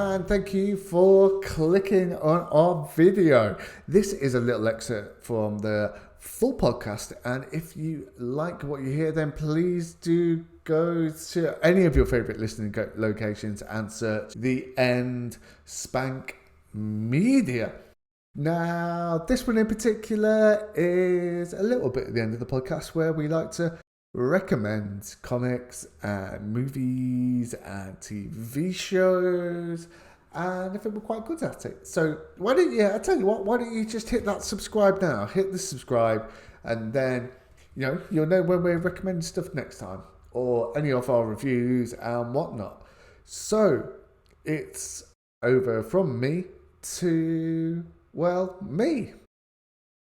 and thank you for clicking on our video. This is a little excerpt from the full podcast, and if you like what you hear, then please do go to any of your favorite listening locations and search The End Spank Media. Now, this one in particular is a little bit at the end of the podcast where we like to recommend comics and movies and TV shows, and I think we're quite good at it. So why don't you just hit that subscribe now? Hit the subscribe, and then you'll know when we're recommending stuff next time, or any of our reviews and whatnot. So it's over from me to me.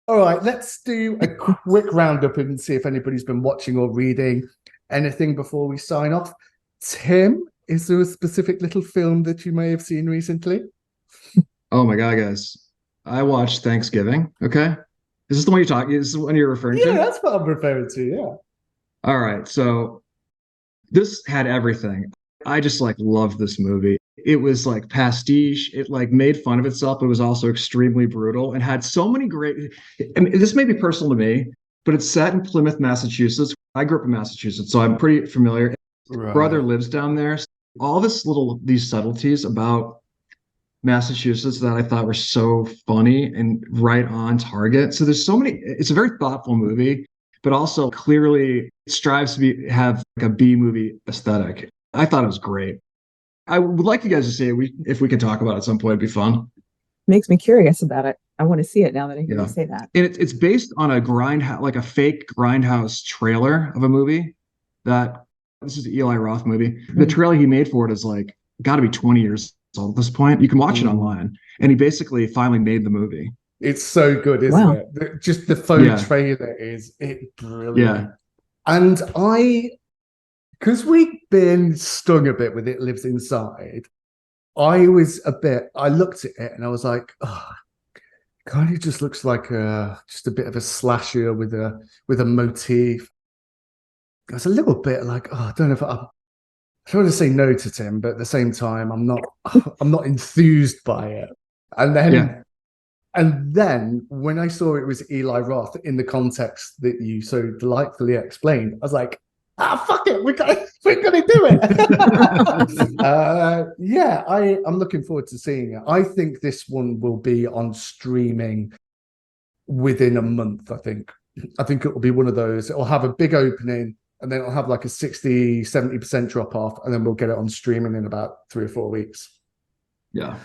All right, let's do a quick roundup and see if anybody's been watching or reading anything before we sign off. Tim, is there a specific little film that you may have seen recently? Oh my God, guys. I watched Thanksgiving. Okay. Is this the one you're talking? Is this the one you're referring to? Yeah, that's what I'm referring to. Yeah. All right. So this had everything. I just loved this movie. It was pastiche. It made fun of itself, but it was also extremely brutal and had so many great. I mean, this may be personal to me, but it's set in Plymouth, Massachusetts. I grew up in Massachusetts, so I'm pretty familiar. Right. Brother lives down there. All these subtleties about Massachusetts that I thought were so funny and right on target. So there's so many. It's a very thoughtful movie, but also clearly strives to have a B movie aesthetic. I thought it was great. I would like you guys to see it. If we can talk about it at some point, it'd be fun. Makes me curious about it. I want to see it now that I hear you say that. And it's based on a grindhouse, a fake grindhouse trailer of a movie. This is the Eli Roth movie. Mm-hmm. The trailer he made for it is got to be 20 years old at this point. You can watch it online, and he basically finally made the movie. It's so good, isn't it? Just the faux trailer is brilliant. Yeah, and because we've been stung a bit with It Lives Inside, I looked at it and I was like, oh, kind of just looks like just a bit of a slasher with a motif. I was a little bit like, oh, I don't know if I don't want to say no to Tim, but at the same time, I'm not enthused by it. And then when I saw it was Eli Roth in the context that you so delightfully explained, I was like, fuck it, we're gonna do it. I'm looking forward to seeing it. I think this one will be on streaming within a month. I think it will be one of those. It'll have a big opening, and then it'll have a 60-70% drop off, and then we'll get it on streaming in about 3 or 4 weeks. Yeah.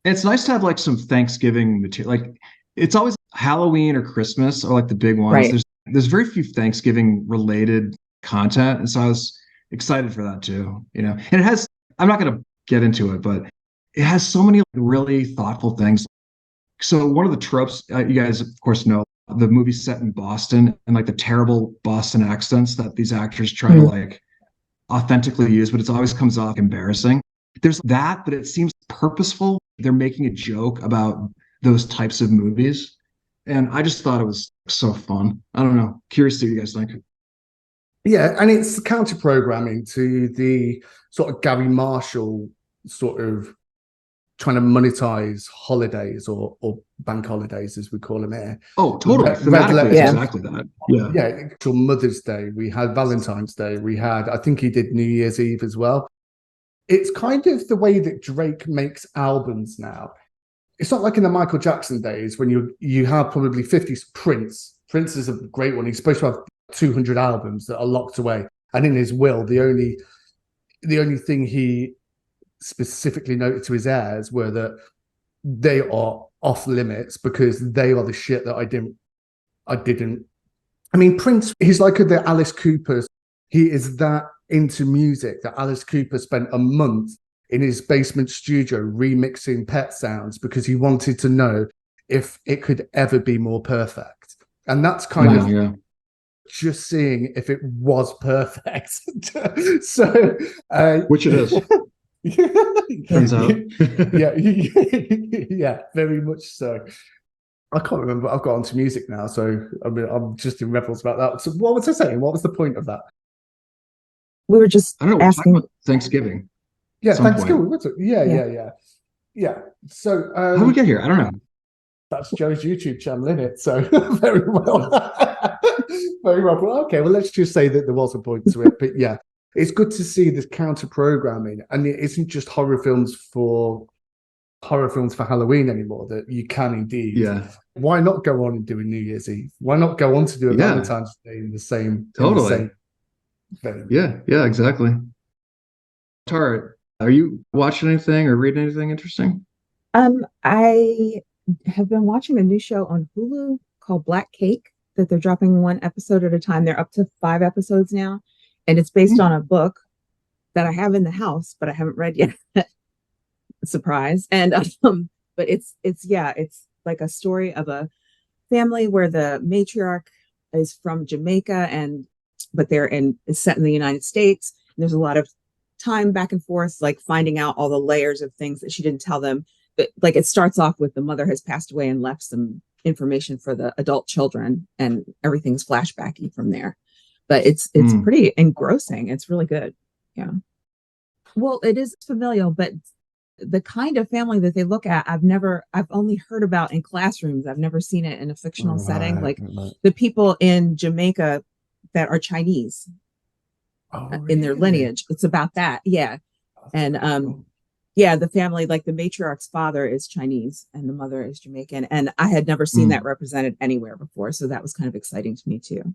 It's nice to have some Thanksgiving material. It's always Halloween or Christmas are the big ones. Right. There's very few Thanksgiving related content, and so I was excited for that too. And it has. I'm not going to get into it, but it has so many really thoughtful things. So one of the tropes you guys of course know, the movie set in Boston and the terrible Boston accents that these actors try to authentically use, but it always comes off embarrassing. There's that, but it seems purposeful. They're making a joke about those types of movies. And I just thought it was so fun. I don't know. Curious to see what you guys think. Yeah, and it's counter-programming to the sort of Gary Marshall sort of trying to monetize holidays or bank holidays, as we call them here. Oh, totally. Exactly that. Yeah. Yeah, actual Mother's Day. We had Valentine's Day. We had, I think he did New Year's Eve as well. It's kind of the way that Drake makes albums now. It's not like in the Michael Jackson days when you have probably 50 Prince. Prince is a great one. He's supposed to have 200 albums that are locked away. And in his will, the only thing he specifically noted to his heirs were that they are off limits because they are the shit that I didn't. I mean, Prince, he's like the Alice Cooper. He is that into music that Alice Cooper spent a month in his basement studio remixing Pet Sounds because he wanted to know if it could ever be more perfect. And that's kind of just seeing if it was perfect. So, which it is. Turns out. Yeah, very much so. I can't remember. I've got onto music now, so I'm just in revels about that. So what was I saying? What was the point of that? We were just I don't know. We're talking about Thanksgiving. Yeah, some Thanksgiving. point. Yeah. So How did we get here? I don't know. that's Joe's YouTube channel, isn't it? So very well. Very well. Well, okay, well, let's just say that there was a point to it. But yeah, it's good to see this counter programming. And it isn't just horror films for Halloween anymore, that you can indeed. Yeah. Why not go on and do a New Year's Eve? Why not go on to do a Valentine's Day in the same vein? Yeah, exactly. Tara, are you watching anything or reading anything interesting? I have been watching a new show on Hulu called Black Cake that they're dropping one episode at a time. They're up to 5 episodes now, and it's based on a book that I have in the house, but I haven't read yet. Surprise. And but it's like a story of a family where the matriarch is from Jamaica, but is set in the United States. And there's a lot of time back and forth, like finding out all the layers of things that she didn't tell them. But like it starts off with the mother has passed away and left some information for the adult children, and everything's flashbacky from there. But it's pretty engrossing. It's really good. Yeah. Well, it is familial, but the kind of family that they look at, I've only heard about in classrooms. I've never seen it in a fictional setting. Like the people in Jamaica that are Chinese in their lineage. It's about that. Yeah. And the family, like the matriarch's father is Chinese and the mother is Jamaican. And I had never seen that represented anywhere before. So that was kind of exciting to me too.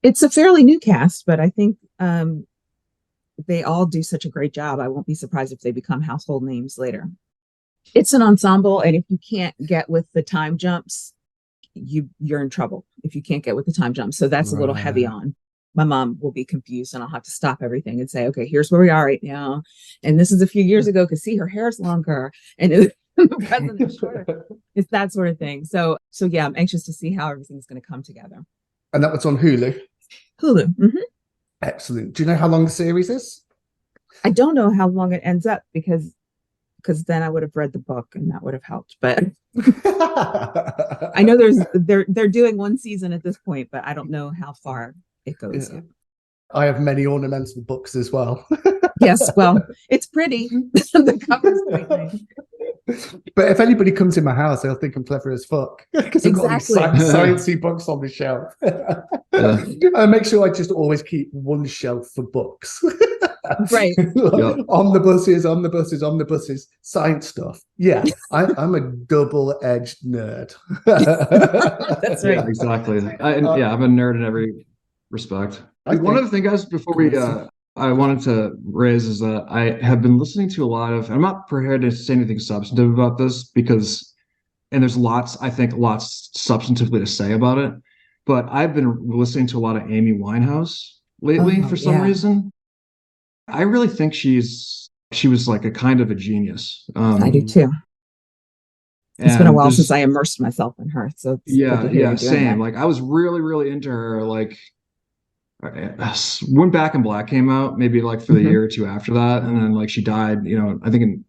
It's a fairly new cast, but I think they all do such a great job. I won't be surprised if they become household names later. It's an ensemble, and if you can't get with the time jumps, you're in trouble if you can't get with the time jumps. So that's a little heavy on. My mom will be confused, and I'll have to stop everything and say, okay, here's where we are right now. And this is a few years ago, because see, her hair's longer and the present is shorter. It's that sort of thing. So yeah, I'm anxious to see how everything's going to come together. And that was on Hulu? Hulu. Mm-hmm. Excellent. Do you know how long the series is? I don't know how long it ends up, because then I would have read the book and that would have helped. But I know they're doing one season at this point, but I don't know how far it goes. Yeah. I have many ornamental books as well. Yes, well, it's pretty. The cover's quite nice. But if anybody comes in my house, they'll think I'm clever as fuck, because I've got these sciencey books on the shelf. I make sure I just always keep one shelf for books. Right. On the buses, science stuff. Yeah, I'm a double-edged nerd. That's right. Yeah, exactly. I'm a nerd in every respect. One other thing, guys, before we I wanted to raise is that I have been listening to a lot of, I'm not prepared to say anything substantive about this and there's lots substantively to say about it, but I've been listening to a lot of Amy Winehouse lately for some reason. I really think she was like a kind of a genius. I do too. It's been a while since I immersed myself in her. So same. Like I was really, really into her. Like when Back in Black came out, maybe like for the year or two after that, and then like she died, I think in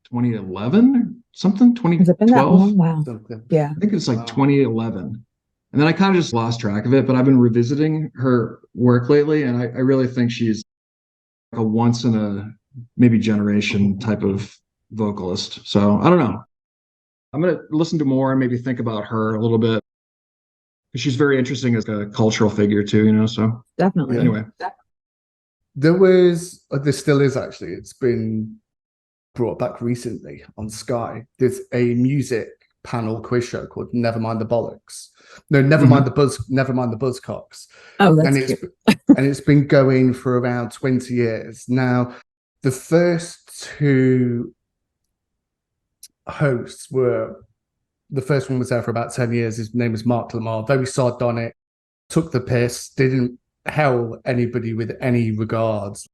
2011 or something, 2012. Has it been that long? Wow. Yeah. I think it's like 2011. And then I kind of just lost track of it, but I've been revisiting her work lately, and I really think she's like a once in a maybe generation type of vocalist. So I don't know. I'm going to listen to more and maybe think about her a little bit. She's very interesting as a cultural figure too, so. Definitely. Anyway. There still is actually, it's been brought back recently on Sky. There's a music panel quiz show called Never Mind the Bollocks. No, Never Mind the Buzzcocks. Oh, that's cute. And it's been going for around 20 years. Now, the first two hosts the first one was there for about 10 years. His name was Mark Lamar, very sardonic, took the piss, didn't hell anybody with any regards.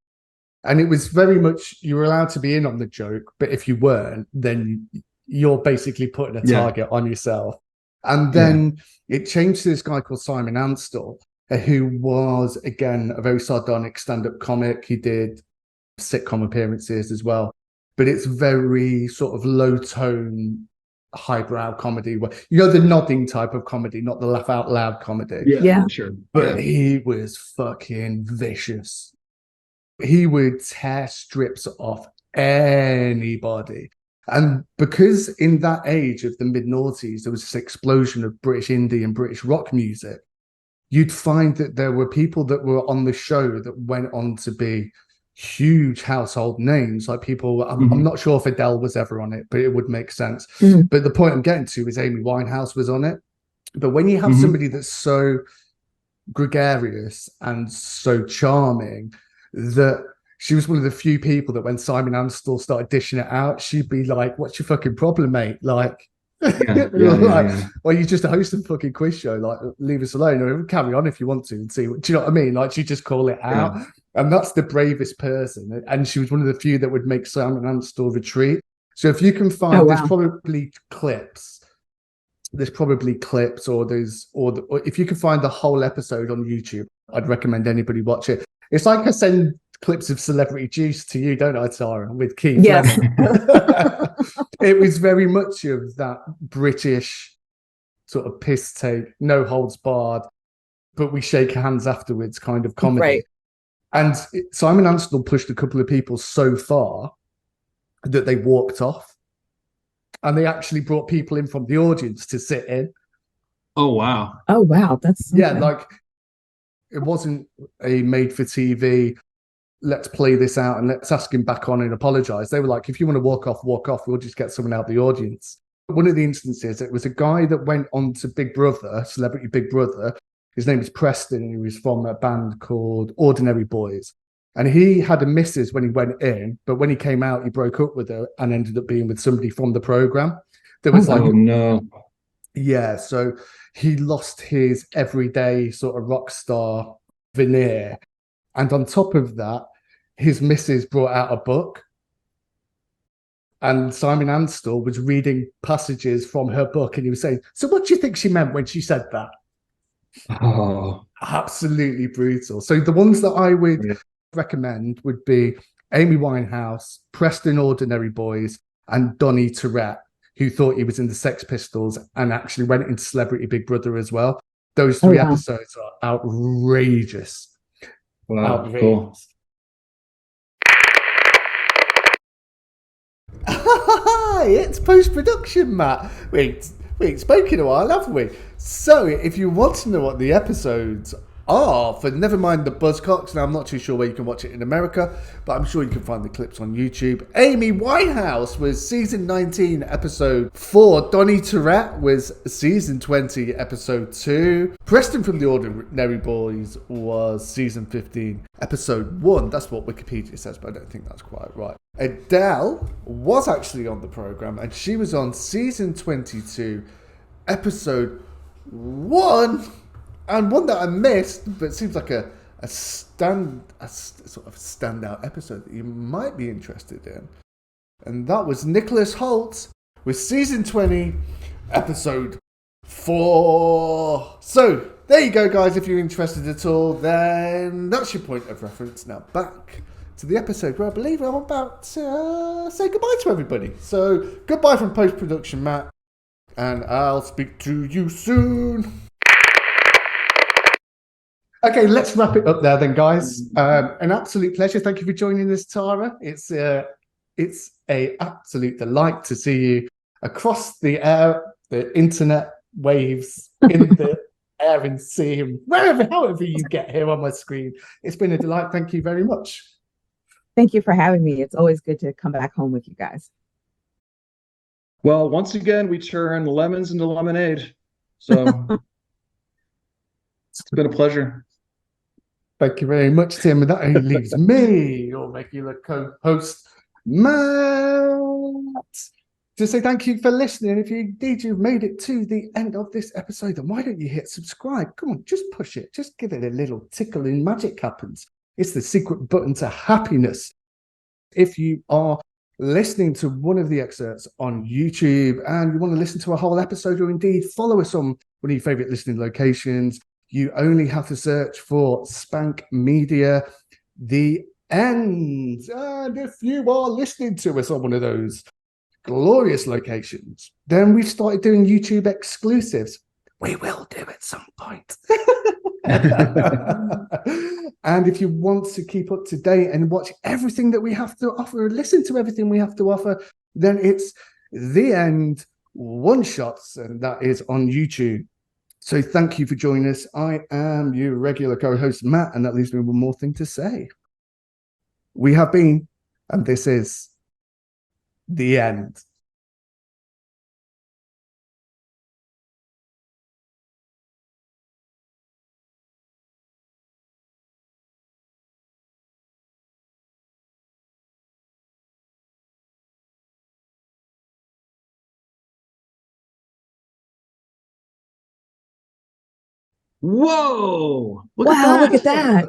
And it was very much, you were allowed to be in on the joke, but if you weren't, then you're basically putting a target on yourself. And then it changed to this guy called Simon Anstell, who was, again, a very sardonic stand-up comic. He did sitcom appearances as well. But it's very sort of low-tone, highbrow comedy, where the nodding type of comedy, not the laugh out loud comedy. Yeah, sure. But he was fucking vicious. He would tear strips off anybody. And because in that age of the mid-noughties, there was this explosion of British indie and British rock music, you'd find that there were people that were on the show that went on to be huge household names. Like people, I'm not sure if Adele was ever on it, but it would make sense. But the point I'm getting to is Amy Winehouse was on it. But when you have somebody that's so gregarious and so charming, that she was one of the few people that when Simon Amstell started dishing it out, she'd be like, "What's your fucking problem, mate? Like, well, you're just a host of a fucking quiz show. Like, leave us alone, or carry on if you want to and see." Do you know what I mean? Like, she'd just call it out, and that's the bravest person. And she was one of the few that would make Simon Amstell retreat. So if you can find, there's probably clips. Or if you can find the whole episode on YouTube, I'd recommend anybody watch it. It's like I send clips of Celebrity Juice to you, don't I, Tara, with Keith? Yes. It was very much of that British sort of piss take, no holds barred, but we shake hands afterwards kind of comedy. Right. And Simon Amstell pushed a couple of people so far that they walked off. And they actually brought people in from the audience to sit in. Oh, wow. Oh, wow. That's something. Like it wasn't a made for TV, let's play this out and let's ask him back on and apologize. They were like, if you want to walk off, we'll just get someone out of the audience. One of the instances, it was a guy that went on to Big Brother, Celebrity Big Brother. His name is Preston, and he was from a band called Ordinary Boys. And he had a missus when he went in, but when he came out, he broke up with her and ended up being with somebody from the program. There was no. Yeah, so he lost his everyday sort of rock star veneer. And on top of that, his missus brought out a book. And Simon Amstell was reading passages from her book, and he was saying, "So what do you think she meant when she said that?" Oh, absolutely brutal. So the ones that I would recommend would be Amy Winehouse, Preston Ordinary Boys, and Donny Tourette, who thought he was in the Sex Pistols and actually went into Celebrity Big Brother as well. Those three episodes are outrageous. Wow, outrageous. Cool. It's post-production, Matt. We ain't spoken in a while, have we? So if you want to know what the episodes are, for never mind the Buzzcocks, now I'm not too sure where you can watch it in America, but I'm sure you can find the clips on YouTube. Amy Winehouse was season 19, episode 4. Donny Tourette was season 20, episode 2. Preston from the Ordinary Boys was season 15, episode 1. That's what Wikipedia says, but I don't think that's quite right. Adele was actually on the program, and she was on season 22, episode 1. And one that I missed, but it seems like a sort of standout episode that you might be interested in. And that was Nicholas Hoult with season 20, episode 4. So there you go, guys. If you're interested at all, then that's your point of reference. Now back to the episode where I believe I'm about to say goodbye to everybody. So goodbye from post-production, Matt, and I'll speak to you soon. Okay, let's wrap it up there then, guys. An absolute pleasure. Thank you for joining us, Tara. It's a absolute delight to see you across the air, the internet waves, in the air and sea, and however you get here on my screen. It's been a delight. Thank you very much. Thank you for having me. It's always good to come back home with you guys. Well, once again, we turn lemons into lemonade. So it's been a pleasure. Thank you very much, Tim. And that only leaves me, your regular co-host, Matt, to say thank you for listening. If you indeed you've made it to the end of this episode, then why don't you hit subscribe? Come on, just push it. Just give it a little tickle and magic happens. It's the secret button to happiness. If you are listening to one of the excerpts on YouTube and you want to listen to a whole episode, or indeed follow us on one of your favorite listening locations, you only have to search for Spank Media, The End. And if you are listening to us on one of those glorious locations, then we've started doing YouTube exclusives. We will do at some point. And if you want to keep up to date and watch everything that we have to offer, listen to everything we have to offer, then it's The End One Shots, and that is on YouTube. So thank you for joining us. I am your regular co-host, Matt, and that leaves me with one more thing to say. We have been, and this is The End. Whoa! Look at Wow, that. look at that.